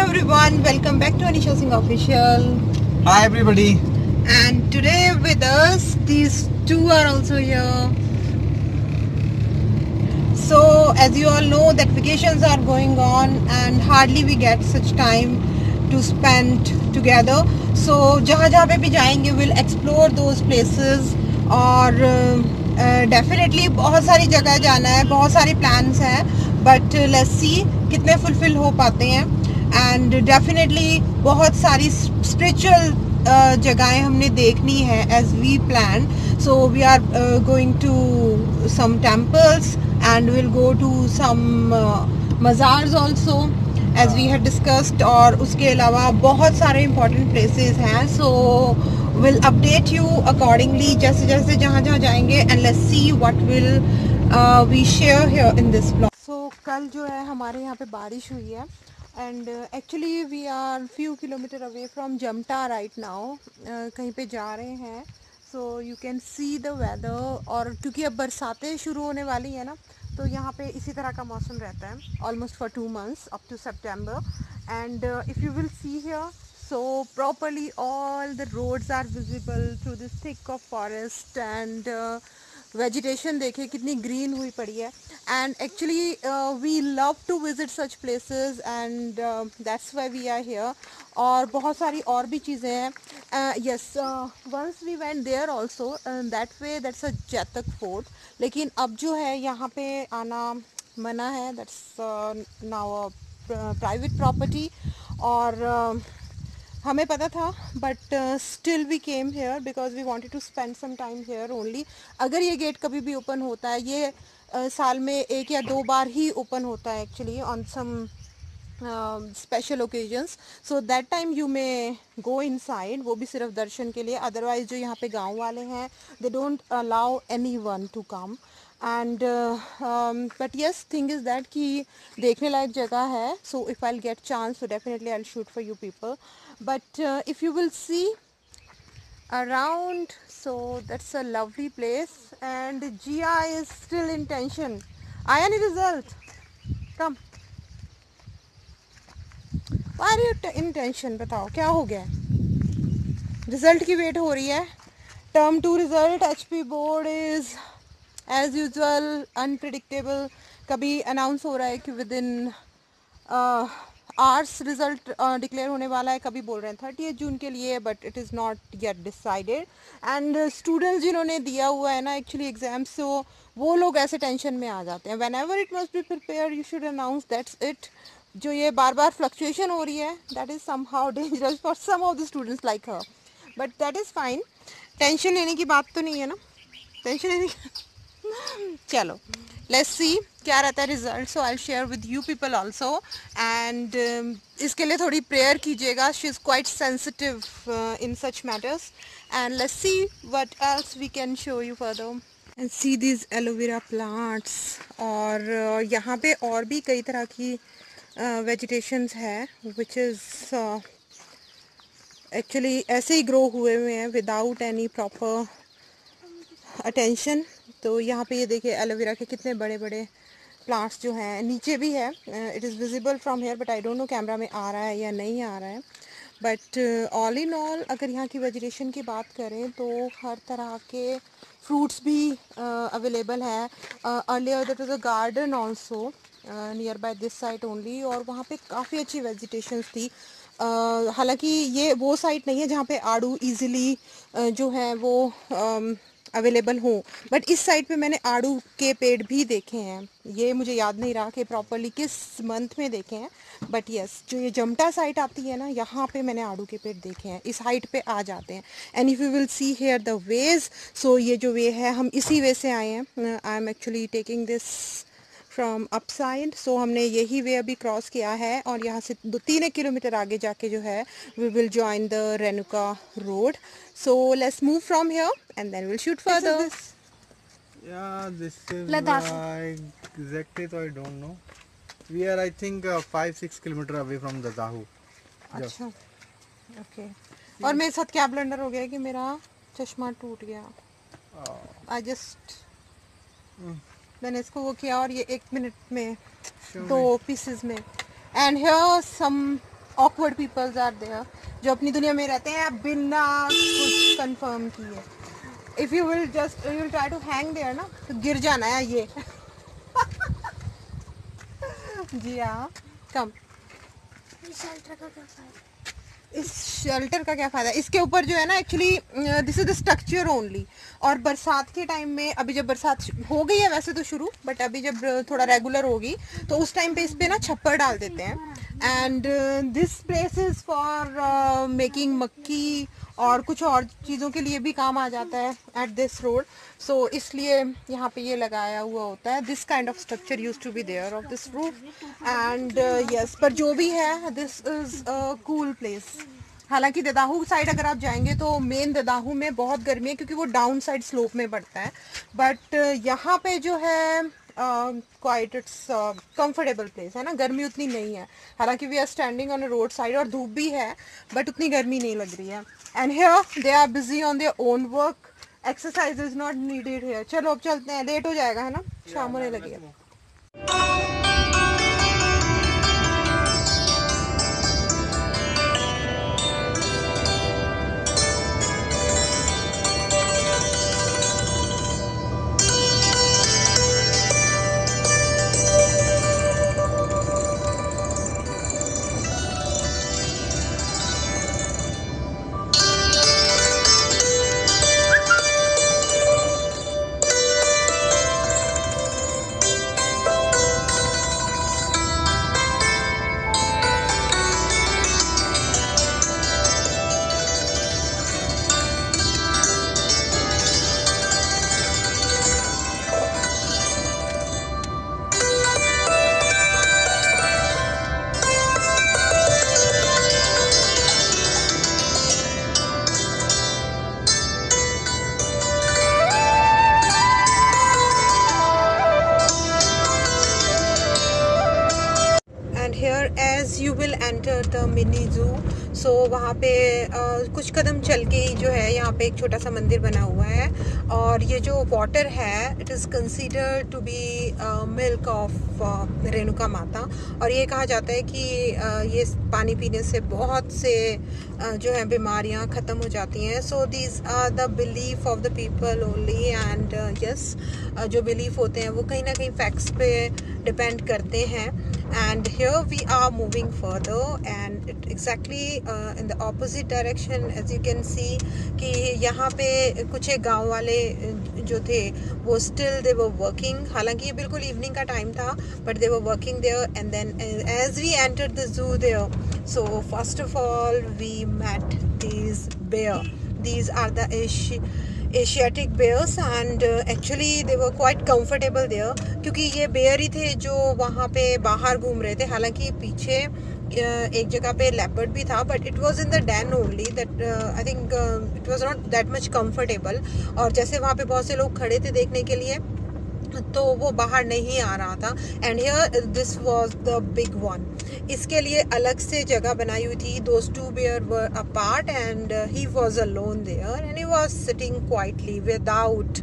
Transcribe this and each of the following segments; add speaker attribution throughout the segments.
Speaker 1: everyone, welcome back to Anisha Singh Official.
Speaker 2: Hi everybody.
Speaker 1: And today with us, these two are also here. So as you all know that vacations are going on and hardly we get such time to spend together. So जहाँ जहाँ पे भी जाएंगे we'll explore those places और definitely बहुत सारी जगह जाना है, बहुत सारे plans हैं, but let's see कितने fulfill हो पाते हैं. And definitely बहुत सारी spiritual जगहें हमने देखनी है as we planned. So we are going to some temples and we'll go to some mazars also as we had discussed. और उसके अलावा बहुत सारे important places हैं. So we'll update you accordingly जैसे जैसे जहाँ जहाँ जाएंगे and let's see what will we share here in this vlog. So कल जो है हमारे यहाँ पे बारिश हुई है and actually we are few kilometer away from Jamta right now. कहीं पे जा रहे हैं. So you can see the weather. और क्योंकि अब बरसातें शुरू होने वाली है ना, तो यहाँ पे इसी तरह का मौसम रहता है almost for 2 months up to September. And if you will see here, so properly all the roads are visible through this thick of forest and vegetation देखिए कितनी ग्रीन हुई पड़ी है. And actually we love to visit such places and that's why we are here. और बहुत सारी और भी चीज़ें हैं. Yes, once we went there also that way, that's a Jaitak fort. लेकिन अब जो है यहाँ पे आना मना है. That's now private property. और हमें पता था but still we came here because we wanted to spend some time here only. अगर ये गेट कभी भी ओपन होता है, ये साल में 1 या 2 बार ही ओपन होता है actually on some special occasions. So that time you may go inside, वो भी सिर्फ दर्शन के लिए. अदरवाइज जो यहाँ पे गांव वाले हैं they don't allow anyone to come. And but yes, thing is that कि देखने लायक जगह है. So if I will get chance so definitely I will shoot for you people. But if you will see around, so that's a lovely place. And Gia is still in tension. आया नहीं result? Come. Why are you in tension? बताओ क्या हो गया. Result की wait हो रही है. Term 2 result HP board is as usual unpredictable. कभी अनाउंस हो रहा है कि within arts result declare होने वाला है, कभी बोल रहे हैं 30 जून के लिए, but it is not yet decided. And students जिन्होंने दिया हुआ है ना एक्चुअली एग्जाम्स, तो वो लोग ऐसे टेंशन में आ जाते हैं. Whenever it must be prepare you should announce, that's it. जो ये बार बार फ्लक्चुएशन हो रही है, that is somehow dangerous for some of the students like her. But that is fine. Tension लेने की बात तो नहीं है ना. टेंशन लेने की चलो लेट्स सी क्या रहता है result. So I share with you people also. And इसके लिए थोड़ी प्रेयर कीजिएगा. She is quite sensitive in such matters. And let's see what else we can show you further. And see this aloe vera plants. और यहाँ पे और भी कई तरह की वेजिटेशंस है विच इज़ एक्चुअली ऐसे ही ग्रो हुए हुए हैं विदाउट एनी प्रॉपर अटेंशन. तो यहाँ पे ये देखिए एलोवेरा के कितने बड़े बड़े प्लांट्स जो हैं. नीचे भी है. It is visible from here but I don't know camera में आ रहा है या नहीं आ रहा है. बट ऑल इन ऑल अगर यहाँ की वेजिटेशन की बात करें तो हर तरह के फ्रूट्स भी अवेलेबल हैं. Earlier that was a garden also near by this site only. और वहाँ पे काफ़ी अच्छी वेजिटेशंस थी. हालांकि ये वो साइट नहीं है जहाँ पे आड़ू ईज़िली जो है वो अवेलेबल हो, बट इस साइड पे मैंने आड़ू के पेड़ भी देखे हैं. ये मुझे याद नहीं रहा कि प्रॉपरली किस मंथ में देखे हैं. बट यस, जो ये जमटा साइट आती है ना, यहाँ पे मैंने आड़ू के पेड़ देखे हैं. इस हाइट पे आ जाते हैं. And if you will see here the way, so ये जो वे है हम इसी वे से आए हैं. I am actually taking this from upside. So हमने यही वे अभी क्रॉस किया है और यहाँ से 2-3 किलोमीटर आगे जाके जो है we will join the Renuka road. So let's move from here and then will shoot further.
Speaker 2: Yeah, this is
Speaker 1: Ladakh.
Speaker 2: exactly, so I don't know. We are I think 5-6 kilometer away from the Dahu.
Speaker 1: अच्छा, okay. और मेरे साथ क्या blunder हो गया कि मेरा चश्मा टूट गया. आई जस्ट मैंने इसको वो किया और ये 1 मिनट में 2 पीसेस में. And here some awkward peoples are there, जो अपनी दुनिया में रहते हैं बिना कुछ कंफर्म किए. If you will try to hang there ना, तो गिर जाना है ये. जी हाँ, कम. इस शेल्टर का क्या फ़ायदा? इसके ऊपर जो है ना, actually this is the structure only. और बरसात के टाइम में, अभी जब बरसात हो गई है वैसे तो शुरू, बट अभी जब थोड़ा रेगुलर होगी तो उस टाइम पे इस पे ना छप्पर डाल देते हैं. And this place is for making मक्की और कुछ और चीज़ों के लिए भी काम आ जाता है एट दिस रोड. सो इसलिए यहाँ पे ये लगाया हुआ होता है. This kind of structure use to be there of this roof. And yes, पर जो भी है this is a cool place. हालांकि ददाहू साइड अगर आप जाएंगे तो मेन ददाहू में बहुत गर्मी है क्योंकि वो डाउन साइड स्लोप में पड़ता है. बट यहाँ पे जो है क्वाइट इट्स कंफर्टेबल प्लेस है ना, गर्मी उतनी नहीं है. हालांकि we are standing on a road side और धूप भी है बट उतनी गर्मी नहीं लग रही है. And here they are busy on their own work. Exercise is not needed here. चलो अब चलते हैं, लेट हो जाएगा है ना, शाम होने लगी है. here as you will enter the mini zoo. So वहाँ पे कुछ कदम चल के ही जो है यहाँ पे एक छोटा सा मंदिर बना हुआ है. और ये जो वाटर है it is considered to be milk of Renuka Mata. और ये कहा जाता है कि ये पानी पीने से बहुत से जो है बीमारियाँ ख़त्म हो जाती हैं. So these are the belief of the people only. And yes, जो बिलीफ होते हैं वो कहीं ना कहीं फैक्ट्स पे डिपेंड करते हैं. And here we are moving further and it exactly in the opposite direction as you can see कि यहाँ पे कुछ एक गाँव वाले जो थे वो still they were working. हालांकि ये बिल्कुल इवनिंग का टाइम था but they were working there. And then as we entered the zoo there, so first of all we met these bear. These are the Asiatic bears and actually they were quite comfortable there क्योंकि ये bear ही थे जो वहाँ पे बाहर घूम रहे थे. हालांकि पीछे एक जगह पे leopard भी था but it was in the den only that I think it was not that much comfortable. और जैसे वहाँ पे बहुत से लोग खड़े थे देखने के लिए तो वो बाहर नहीं आ रहा था. And here this was the big one. इसके लिए अलग से जगह बनाई हुई थी. Those two bear were apart and he was alone there and he was sitting quietly without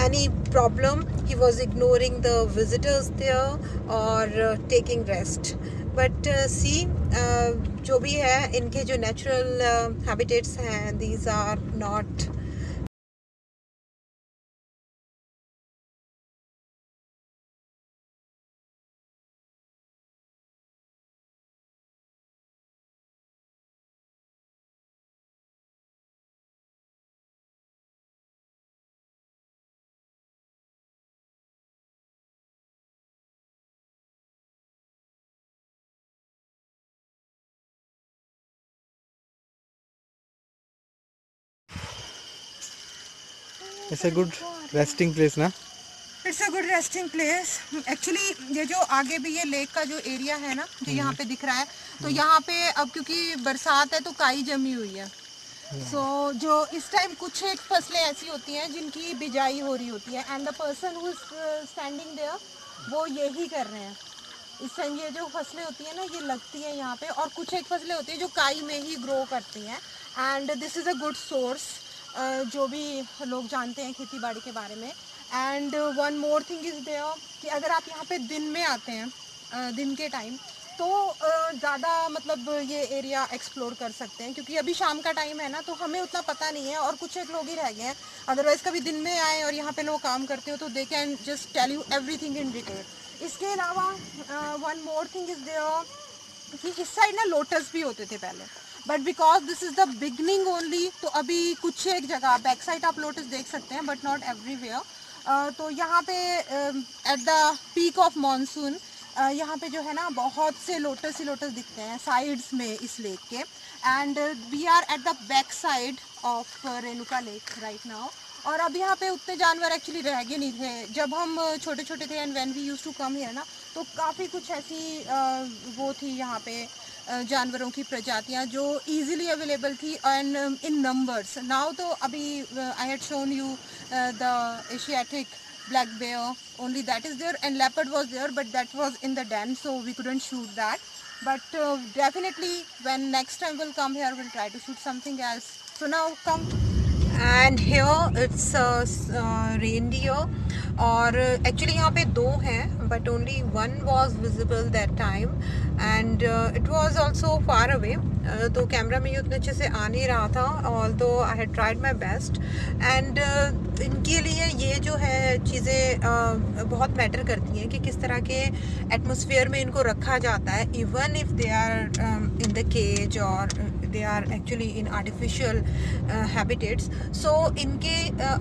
Speaker 1: any problem. He was ignoring the visitors there or taking rest. But see, जो भी है इनके जो natural habitats हैं, these are not
Speaker 2: It's a good resting place ना.
Speaker 1: It's a good resting place. Actually ये जो आगे भी ये लेक का जो एरिया है ना जो यहाँ पे दिख रहा है तो यहाँ पे अब क्योंकि बरसात है तो काई जमी हुई है. सो जो इस टाइम कुछ एक फसलें ऐसी होती हैं जिनकी बिजाई हो रही होती है and the person who is standing there वो यही कर रहे हैं. इस टाइम ये जो फसलें होती हैं ना ये लगती हैं यहाँ पे और कुछ एक फसलें होती हैं जो काई में ही ग्रो करती हैं. And this is a good source जो भी लोग जानते हैं खेती बाड़ी के बारे में. And one more thing is there कि अगर आप यहाँ पे दिन में आते हैं दिन के टाइम तो ज़्यादा मतलब ये एरिया एक्सप्लोर कर सकते हैं, क्योंकि अभी शाम का टाइम है ना, तो हमें उतना पता नहीं है और कुछ एक लोग ही रह गए हैं। अदरवाइज़ कभी दिन में आए और यहाँ पे लोग काम करते हो तो they can just tell you everything in detail. इसके अलावा one more thing is there कि इस साइड ना लोटस भी होते थे पहले, but because this is the beginning only, तो अभी कुछ एक जगह बैक साइड आप लोटस देख सकते हैं बट नॉट एवरीवेयर। तो यहाँ पे at the peak of monsoon यहाँ पे जो है ना बहुत से लोटस ही लोटस दिखते हैं साइड्स में इस लेक के। And we are at the back side of Renuka lake right now. और अब यहाँ पे उतने जानवर एक्चुअली रह गए नहीं थे जब हम छोटे छोटे थे, and when we used to come here ना, तो काफ़ी कुछ ऐसी वो थी यहाँ पे जानवरों की प्रजातियाँ जो इजीली अवेलेबल थी एंड इन नंबर्स। नाउ तो अभी I had shown you the Asiatic black bear, only that is there, and leopard was there, but that was in the den, so we couldn't shoot that. But definitely when next time we'll come here, we'll try to shoot something else. So now come. And here it's reindeer, और actually यहाँ पे दो हैं, but only one was visible that time, and it was also far away. तो camera में ये उतने अच्छे से आ नहीं रहा था, although I had tried my best. And इनके लिए ये जो है चीज़ें बहुत मैटर करती हैं कि किस तरह के एटमॉस्फेयर में इनको रखा जाता है, even if they are in the cage और they are actually in artificial habitats. So इनके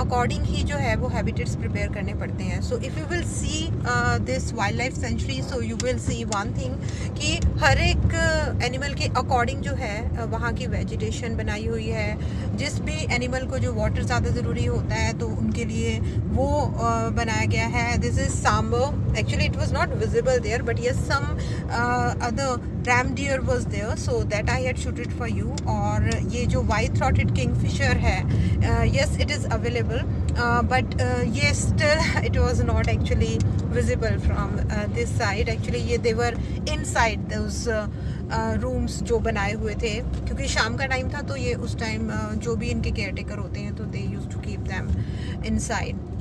Speaker 1: अकॉर्डिंग ही जो है वो हैबिटेट्स प्रिपेयर करने पड़ते हैं। So if you will see this wild life sanctuary, so you will C one thing कि हर एक एनिमल के अकॉर्डिंग जो है वहाँ की वेजिटेशन बनाई हुई है। जिस भी एनिमल को जो वाटर ज़्यादा ज़रूरी होता है तो उनके लिए वो बनाया गया है। This is sambar, actually it was not visible there, but yes some other ram deer was there, so that I had shooted for you. और ये जो वाइट थ्रॉटेड किंगफिशर है, yes it is available, but ये still it was not actually visible from this side. Actually ये they were inside those rooms जो बनाए हुए थे, क्योंकि शाम का टाइम था तो ये उस टाइम जो भी इनके केयर टेकर होते हैं तो they use to keep them inside.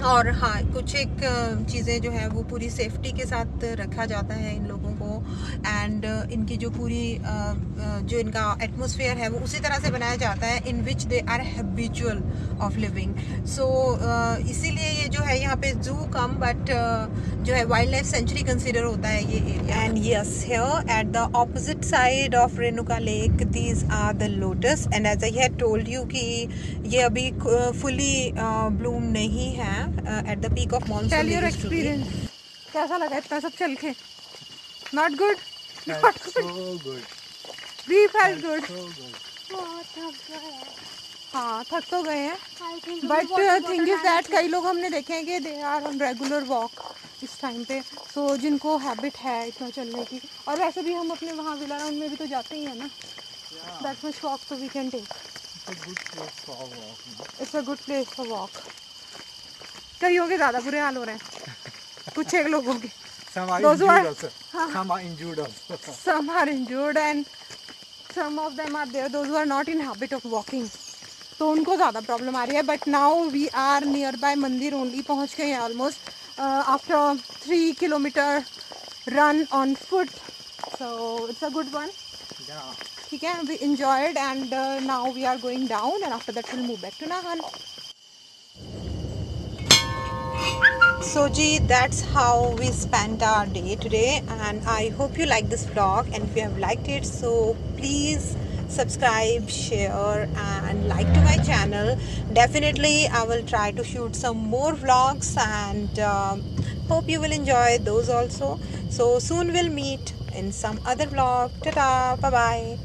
Speaker 1: और हाँ, कुछ एक चीज़ें जो है वो पूरी सेफ्टी के साथ रखा जाता है इन लोगों को, एंड इनकी जो पूरी जो इनका एटमॉस्फेयर है वो उसी तरह से बनाया जाता है in which they are habitual of living. So इसीलिए ये जो है यहाँ पे जू कम, बट जो है वाइल्ड लाइफ सेंचुरी कंसिडर होता है ये area. And yes, here at the opposite side of Renuka lake these are the lotus, and as I had told you कि ये अभी फुली ब्लूम नहीं है at the peak of monsoon. Tell your experience. कैसा लगा इतना सब चल के? Not good. Not
Speaker 2: so good.
Speaker 1: We felt good.
Speaker 2: So good.
Speaker 1: हाँ, थक तो गए हैं. But thing is that कई लोग हमने देखे हैं कि they are on regular walk इस टाइम पे. So जिनको हैबिट है इतना चलने की, और वैसे भी हम अपने वहाँ विला राउंड में भी तो जाते ही हैं ना. That much walk so we can take.
Speaker 2: It's a good place for walk.
Speaker 1: It's a good place for walk. कईयों के ज़्यादा बुरे हाल हो रहे हैं, कुछ एक लोगों के।
Speaker 2: Some are injured also. Some are injured also.
Speaker 1: Some are injured and some of them are there those who are not in habit of walking. तो उनको ज़्यादा प्रॉब्लम आ रही है। But now we are nearby मंदिर only, पहुँच गए हैं almost after 3 kilometre run on foot, so it's a good one. ठीक है, we enjoyed and now we are going down and after that we'll move back to Nahan. So ji, that's how we spent our day today, and I hope you like this vlog, and if you have liked it, so please subscribe, share and like to my channel. Definitely I will try to shoot some more vlogs, and hope you will enjoy those also. So soon we'll meet in some other vlog. Ta-ta, bye bye.